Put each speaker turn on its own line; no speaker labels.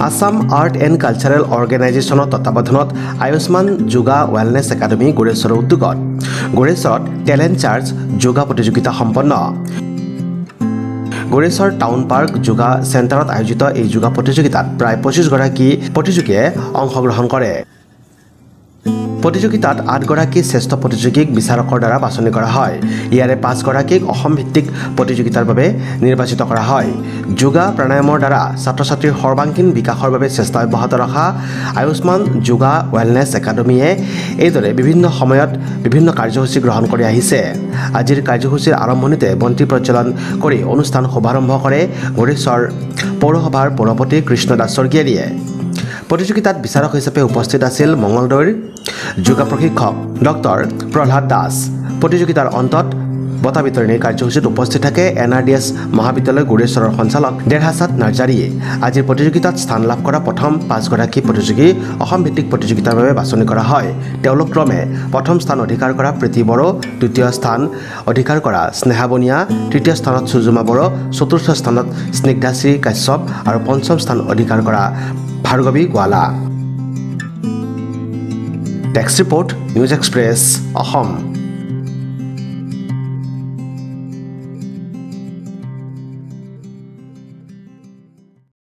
Assam art and cultural অৰ্গেনাইজেশ্যনৰ তত্বাৱধানত Ayushman yoga wellness academy গোৰেশ্বৰৰ উদ্যোগত গোৰেশ্বৰত talent charge yoga প্ৰতিযোগিতা সম্পন্ন। গোৰেশ্বৰ টাউন পাৰ্ক যোগা চেণ্টাৰত আয়োজিত এই যোগা প্ৰতিযোগিতাত প্ৰায় 25গৰাকী প্ৰতিযোগীয়ে অংশগ্ৰহণ কৰে। প্ৰতিযোগিতাত 8গৰাকী শ্ৰেষ্ঠ প্ৰতিযোগীক বিচাৰকৰ দ্বাৰা বাছনি কৰা হয়। ইয়াৰে 5গৰাকীক অসম ভিত্তিক প্ৰতিযোগিতাৰ বাবে নিৰ্বাচিত কৰা হয়। যোগা প্ৰাণায়ামৰ দ্বাৰা ছাত্ৰ ছাত্ৰীৰ সৰ্বাংগীন বিকাশৰ বাবে চেষ্টা অব্যাহত ৰখা আয়ুষ্মান যোগা ৱেলনেছ একাডেমীয়ে এইদৰে বিভিন্ন সময়ত বিভিন্ন কাৰ্যসূচী গ্ৰহণ কৰি আহিছে। আজিৰ কাৰ্যসূচীৰ আৰম্ভণিতে বন্তি প্ৰজ্বলন কৰি অনুষ্ঠান শুভাৰম্ভ কৰে গোৰেশ্বৰ পৌৰসভাৰ পৌৰপতি কৃষ্ণ দাস স্বৰ্গীয়াৰীয়ে। প্ৰতিযোগিতাত বিচাৰক হিচাপে উপস্থিত আছিল মঙলদৈৰ যোগা প্ৰশিক্ষক ডক্টৰ প্ৰহ্লাদ দাস। প্ৰতিযোগিতাৰ অন্তত বঁটা বিতৰণিৰ কাৰ্যসূচীত উপস্থিত থাকে NRDS মহাবিদ্যালয় গোৰেশ্বৰৰ সঞ্চালক দেৰহাছাদ নাৰ্জাৰীয়ে। আজিৰ প্ৰতিযোগিতাত স্থান লাভ কৰা প্ৰথম 5গৰাকী প্ৰতিযোগী অসম ভিত্তিক প্ৰতিযোগিতাৰ বাবে বাছনি কৰা হয়। তেওঁলোক ক্ৰমে প্ৰথম স্থান অধিকাৰ কৰা প্ৰীতি বড়ো, দ্বিতীয় স্থান অধিকাৰ কৰা স্নেহা বনিয়া, তৃতীয় স্থানত সুজুমা বড়ো, চতুৰ্থ স্থানত স্নিগ্ধাশ্ৰী কাশ্যপ আৰু পঞ্চম স্থান অধিকাৰ কৰা Bhargavi Gowala. Text report news express Assam.